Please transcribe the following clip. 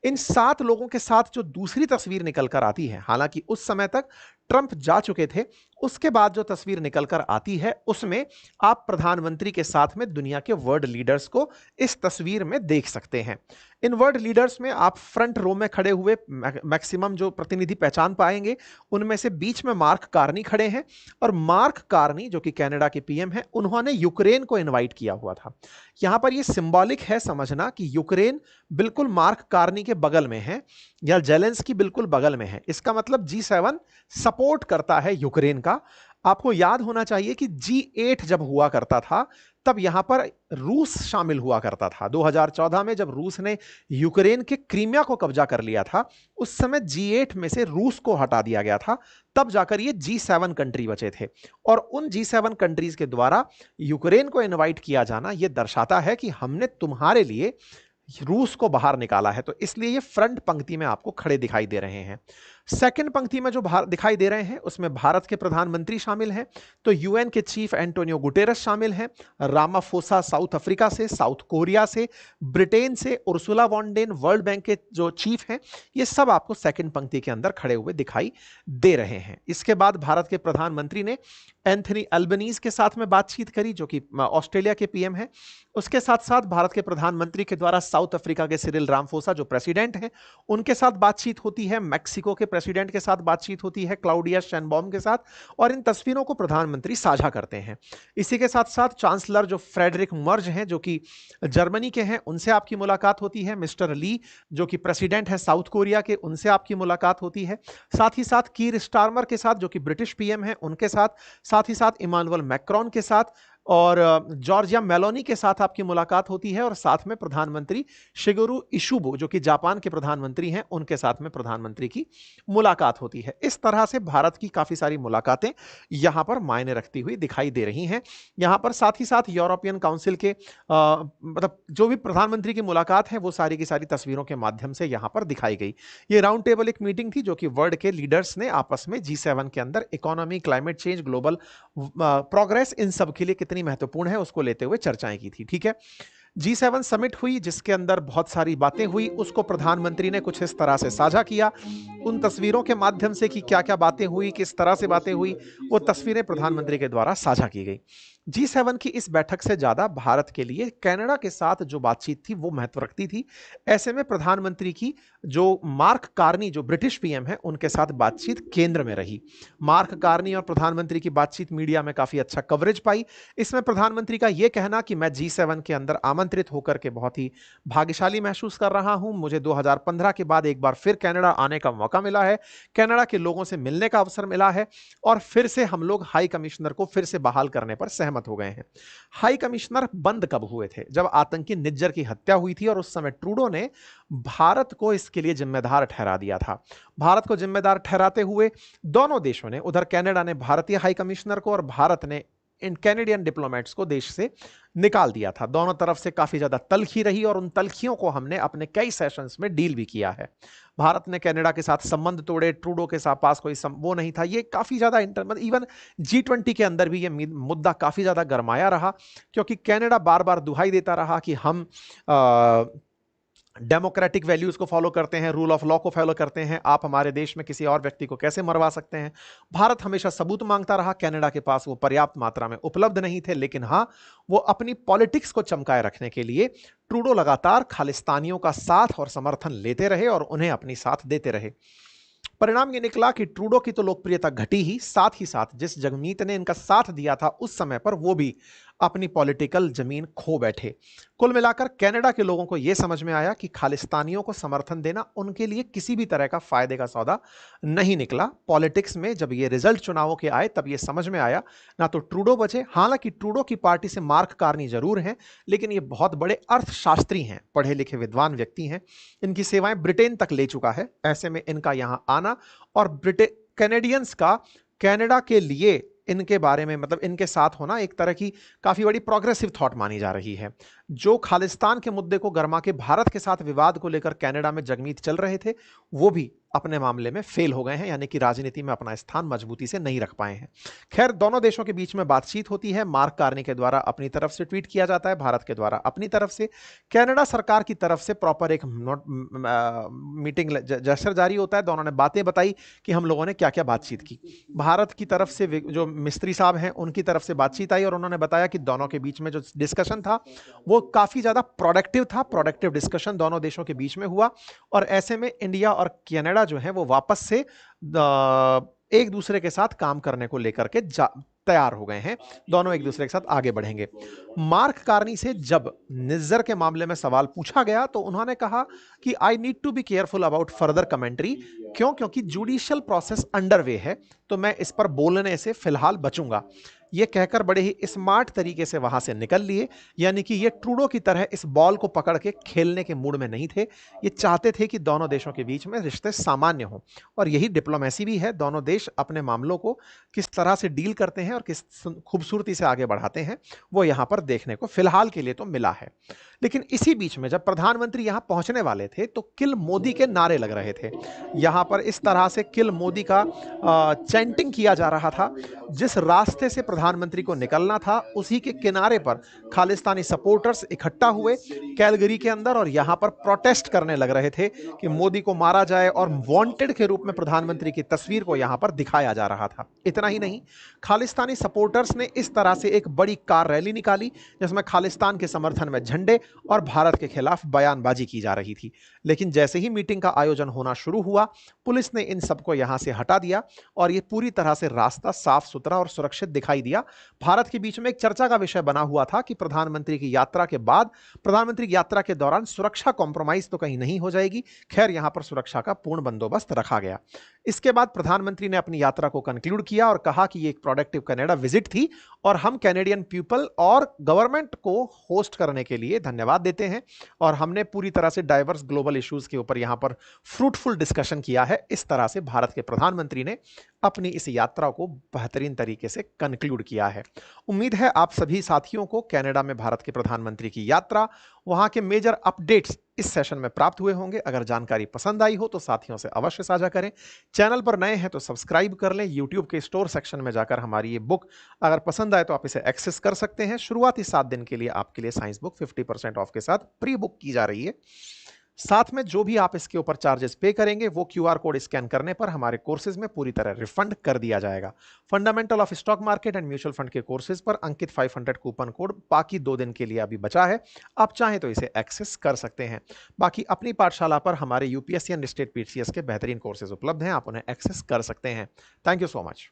इन 7 लोगों के साथ जो दूसरी तस्वीर निकल कर आती है, हालांकि उस समय तक ट्रंप जा चुके थे, उसके बाद जो तस्वीर निकल कर आती है उसमें आप प्रधानमंत्री के साथ में दुनिया के वर्ल्ड लीडर्स को इस तस्वीर में देख सकते हैं। इन वर्ल्ड लीडर्स में आप फ्रंट रो में खड़े हुए मैक्सिमम जो प्रतिनिधि पहचान पाएंगे, उनमें से बीच में मार्क कार्नी खड़े हैं। और मार्क कार्नी जो कि कनाडा के पीएम हैं, उन्होंने यूक्रेन को इनवाइट किया हुआ था। यहां पर यह सिंबॉलिक है समझना कि यूक्रेन बिल्कुल मार्क कार्नी के बगल में है या जेलेंस्की बिल्कुल बगल में है। इसका मतलब G7 सपोर्ट करता है यूक्रेन का। आपको याद होना चाहिए कि G8 जब हुआ करता था तब यहां पर रूस शामिल हुआ करता था। 2014 में जब रूस ने यूक्रेन के क्रीमिया को कब्जा कर लिया था, उस समय G8 में से रूस को हटा दिया गया था, तब जाकर ये G7 कंट्री बचे थे। और उन G7 कंट्रीज के द्वारा यूक्रेन को इनवाइट किया जाना यह दर्शाता है कि हमने तुम्हारे लिए रूस को बाहर निकाला है। तो इसलिए ये फ्रंट पंक्ति में आपको खड़े दिखाई दे रहे हैं। सेकंड पंक्ति में जो दिखाई दे रहे हैं उसमें भारत के प्रधानमंत्री शामिल हैं। तो यूएन के चीफ एंटोनियो गुटेरस शामिल हैं, रामाफोसा साउथ अफ्रीका से, साउथ कोरिया से, ब्रिटेन से, Ursula von der World Bank के जो चीफ हैं, ये सब आपको सेकंड पंक्ति के अंदर खड़े हुए दिखाई दे रहे हैं। इसके बाद भारत के प्रधानमंत्री ने एंथनी अल्बनीज के साथ में बातचीत करी, जो कि ऑस्ट्रेलिया के पीएम हैं। उसके साथ साथ भारत के प्रधानमंत्री के द्वारा साउथ अफ्रीका के सिरिल रामाफोसा जो प्रेसिडेंट हैं, उनके साथ बातचीत होती है। मैक्सिको के प्रेसिडेंट के साथ बातचीत होती है, क्लाउडिया शेनबॉम के साथ। और इन तस्वीरों को प्रधानमंत्री साझा करते हैं। इसी के साथ साथ चांसलर जो फ्रेडरिक मर्ज हैं, जो कि जर्मनी के हैं, उनसे आपकी मुलाकात होती है। मिस्टर ली जो कि प्रेसिडेंट है साउथ कोरिया के, उनसे आपकी मुलाकात होती है। साथ ही साथ कीर स्टारमर के साथ जो कि ब्रिटिश पीएम है, उनके साथ ही साथ इमानुअल मैक्रोन के साथ और जॉर्जिया मेलोनी के साथ आपकी मुलाकात होती है। और साथ में प्रधानमंत्री शिगेरू इशुबु जो कि जापान के प्रधानमंत्री हैं, उनके साथ में प्रधानमंत्री की मुलाकात होती है। इस तरह से भारत की काफी सारी मुलाकातें यहां पर मायने रखती हुई दिखाई दे रही हैं। यहां पर साथ ही साथ यूरोपियन काउंसिल के मतलब जो भी प्रधानमंत्री की मुलाकात है वो सारी की सारी तस्वीरों के माध्यम से यहां पर दिखाई गई। ये राउंड टेबल एक मीटिंग थी जो कि वर्ल्ड के लीडर्स ने आपस में G7 के अंदर economy, climate change, global progress, इन सब के लिए कितनी महत्वपूर्ण है उसको लेते हुए चर्चाएं की थी। ठीक है, G7 समिट हुई जिसके अंदर बहुत सारी बातें हुई, उसको प्रधानमंत्री ने कुछ इस तरह से साझा किया। उन तस्वीरों के माध्यम से कि क्या क्या बातें हुई, किस तरह से बातें हुई, वो तस्वीरें प्रधानमंत्री के द्वारा साझा की गई। G7 की इस बैठक से ज्यादा भारत के लिए कनाडा के साथ जो बातचीत थी वो महत्व रखती थी। ऐसे में प्रधानमंत्री की जो मार्क कार्नी जो ब्रिटिश पीएम है, उनके साथ बातचीत केंद्र में रही। मार्क कार्नी और प्रधानमंत्री की बातचीत मीडिया में काफी अच्छा कवरेज पाई। इसमें प्रधानमंत्री का यह कहना कि मैं G7 के अंदर आमंत्रित होकर के बहुत ही भाग्यशाली महसूस कर रहा हूं, मुझे 2015 के बाद एक बार फिर कनाडा आने का मौका मिला है, कनाडा के लोगों से मिलने का अवसर मिला है और फिर से हम लोग हाई कमिश्नर को फिर से बहाल करने पर सहमत हो गए हैं। हाई कमिश्नर बंद कब हुए थे? जब आतंकी निज्जर की हत्या हुई थी और उस समय ट्रूडो ने भारत को इसके लिए जिम्मेदार ठहरा दिया था। भारत को जिम्मेदार ठहराते हुए दोनों देशों ने, उधर कनाडा ने भारतीय हाई कमिश्नर को और भारत ने इन कैनेडियन डिप्लोमेट्स को देश से निकाल दिया था। दोनों तरफ से काफी ज्यादा तलखी रही और उन तलखियों को हमने अपने कई सेशंस में डील भी किया है। भारत ने कनाडा के साथ संबंध तोड़े, ट्रूडो के साथ पास कोई वो नहीं था। ये काफी ज्यादा इवन G20 के अंदर भी ये मुद्दा काफी ज्यादा गरमाया रहा, क्योंकि कनाडा बार बार दुहाई देता रहा कि हम डेमोक्रेटिक वैल्यूज को फॉलो करते हैं, रूल ऑफ लॉ को फॉलो करते हैं, आप हमारे देश में किसी और व्यक्ति को कैसे मरवा सकते हैं। भारत हमेशा सबूत मांगता रहा, कनाडा के पास वो पर्याप्त मात्रा में उपलब्ध नहीं थे, लेकिन हां, वो अपनी पॉलिटिक्स को चमकाए रखने के लिए ट्रूडो लगातार खालिस्तानियों का साथ और समर्थन लेते रहे और उन्हें अपनी साथ देते रहे। परिणाम ये निकला कि ट्रूडो की तो लोकप्रियता घटी ही, साथ जिस जगमीत ने इनका साथ दिया था उस समय पर, वो भी अपनी पॉलिटिकल जमीन खो बैठे। कुल मिलाकर कनाडा के लोगों को यह समझ में आया कि खालिस्तानियों को समर्थन देना उनके लिए किसी भी तरह का फायदे का सौदा नहीं निकला। पॉलिटिक्स में जब ये रिजल्ट चुनावों के आए तब ये समझ में आया, ना तो ट्रूडो बचे, हालांकि ट्रूडो की पार्टी से मार्क कार्नी जरूर हैं, लेकिन ये बहुत बड़े अर्थशास्त्री हैं, पढ़े लिखे विद्वान व्यक्ति हैं, इनकी सेवाएं ब्रिटेन तक ले चुका है। ऐसे में इनका यहां आना और कैनेडियंस का कनाडा के लिए इनके बारे में, मतलब इनके साथ होना, एक तरह की काफी बड़ी प्रोग्रेसिव थॉट मानी जा रही है। जो खालिस्तान के मुद्दे को गरमा के भारत के साथ विवाद को लेकर कनाडा में जगमीत चल रहे थे, वो भी अपने मामले में फेल हो गए हैं, यानी कि राजनीति में अपना स्थान मजबूती से नहीं रख पाए हैं। खैर, दोनों देशों के बीच में बातचीत होती है, मार्क कार्नी के द्वारा अपनी तरफ से ट्वीट किया जाता है, भारत के द्वारा अपनी तरफ से, कनाडा सरकार की तरफ से प्रॉपर एक मीटिंग जेस्चर जारी होता है। दोनों ने बातें बताई कि हम लोगों ने क्या क्या बातचीत की। भारत की तरफ से जो मिस्त्री साहब हैं, उनकी तरफ से बातचीत आई और उन्होंने बताया कि दोनों के बीच में जो डिस्कशन था वो काफी ज्यादा प्रोडक्टिव था। प्रोडक्टिव डिस्कशन दोनों देशों के बीच में हुआ और ऐसे में इंडिया और कनाडा जो है वो वापस से एक दूसरे के साथ काम करने को लेकर के तैयार हो गए हैं। दोनों एक दूसरे के साथ आगे बढ़ेंगे। मार्क कार्नी से जब निज्जर के मामले में सवाल पूछा गया तो उन्होंने कहा कि I need to be careful about further commentary. क्योंकि जुडिशियल प्रोसेस अंडरवे है, तो मैं इस पर बोलने से फिलहाल बचूंगा। ये कहकर बड़े ही स्मार्ट तरीके से वहां से निकल लिए, यानी कि ये ट्रूडो की तरह इस बॉल को पकड़ के खेलने के मूड में नहीं थे। ये चाहते थे कि दोनों देशों के बीच में रिश्ते सामान्य हों, और यही डिप्लोमेसी भी है। दोनों देश अपने मामलों को किस तरह से डील करते हैं और किस खूबसूरती से आगे बढ़ाते हैं, वो यहां पर देखने को फिलहाल के लिए तो मिला है। लेकिन इसी बीच में जब प्रधानमंत्री यहां पहुंचने वाले थे तो किल मोदी के नारे लग रहे थे। यहां पर इस तरह से किल मोदी का चैंटिंग किया जा रहा था। जिस रास्ते से प्रधानमंत्री को निकलना था उसी के किनारे पर खालिस्तानी सपोर्टर्स इकट्ठा हुए कैलगरी के अंदर और यहां पर प्रोटेस्ट करने लग रहे थे कि मोदी को मारा जाए, और वांटेड के रूप में प्रधानमंत्री की तस्वीर को यहां पर दिखाया जा रहा था। इतना ही नहीं, खालिस्तानी सपोर्टर्स ने इस तरह से एक बड़ी कार रैली निकाली जिसमें खालिस्तान के समर्थन में झंडे और भारत के खिलाफ बयानबाजी की जा रही थी। लेकिन जैसे ही मीटिंग का आयोजन होना शुरू हुआ, पुलिस ने इन सबको यहां से हटा दिया और ये पूरी तरह से रास्ता साफ सुथरा और सुरक्षित दिखाई दिया। भारत के बीच में एक चर्चा का विषय बना हुआ था कि प्रधानमंत्री की यात्रा के बाद, प्रधानमंत्री की यात्रा के दौरान सुरक्षा कॉम्प्रोमाइज तो कहीं नहीं हो जाएगी। खैर, यहां पर सुरक्षा का पूर्ण बंदोबस्त रखा गया। इसके बाद प्रधानमंत्री ने अपनी यात्रा को कंक्लूड किया और कहा कि ये एक प्रोडक्टिव कनाडा विजिट थी और हम कैनेडियन पीपल और गवर्नमेंट को होस्ट करने के लिए धन्यवाद देते हैं, और हमने पूरी तरह से डाइवर्स ग्लोबल इश्यूज के ऊपर यहां पर फ्रूटफुल डिस्कशन किया है। इस तरह से भारत के प्रधानमंत्री ने अपनी इस यात्रा को बेहतरीन तरीके से कंक्लूड किया है। उम्मीद है आप सभी साथियों को कनाडा में भारत के प्रधानमंत्री की यात्रा, वहां के मेजर अपडेट्स इस सेशन में प्राप्त हुए होंगे। अगर जानकारी पसंद आई हो तो साथियों से अवश्य साझा करें। चैनल पर नए हैं तो सब्सक्राइब कर लें। यूट्यूब के स्टोर सेक्शन में जाकर हमारी ये बुक अगर पसंद आए तो आप इसे एक्सेस कर सकते हैं। शुरुआती 7 दिन के लिए आपके लिए साइंस बुक 50% ऑफ के साथ प्री बुक की जा रही है। साथ में जो भी आप इसके ऊपर चार्जेस पे करेंगे वो क्यूआर कोड स्कैन करने पर हमारे कोर्सेज में पूरी तरह रिफंड कर दिया जाएगा। Fundamental of stock market and mutual fund के कोर्सेज पर अंकित 500 कूपन कोड बाकी 2 दिन के लिए अभी बचा है। आप चाहें तो इसे एक्सेस कर सकते हैं। बाकी अपनी पाठशाला पर हमारे यूपीएससी एंड स्टेट पीसीएस के बेहतरीन कोर्सेज उपलब्ध हैं, आप उन्हें एक्सेस कर सकते हैं। Thank you so much.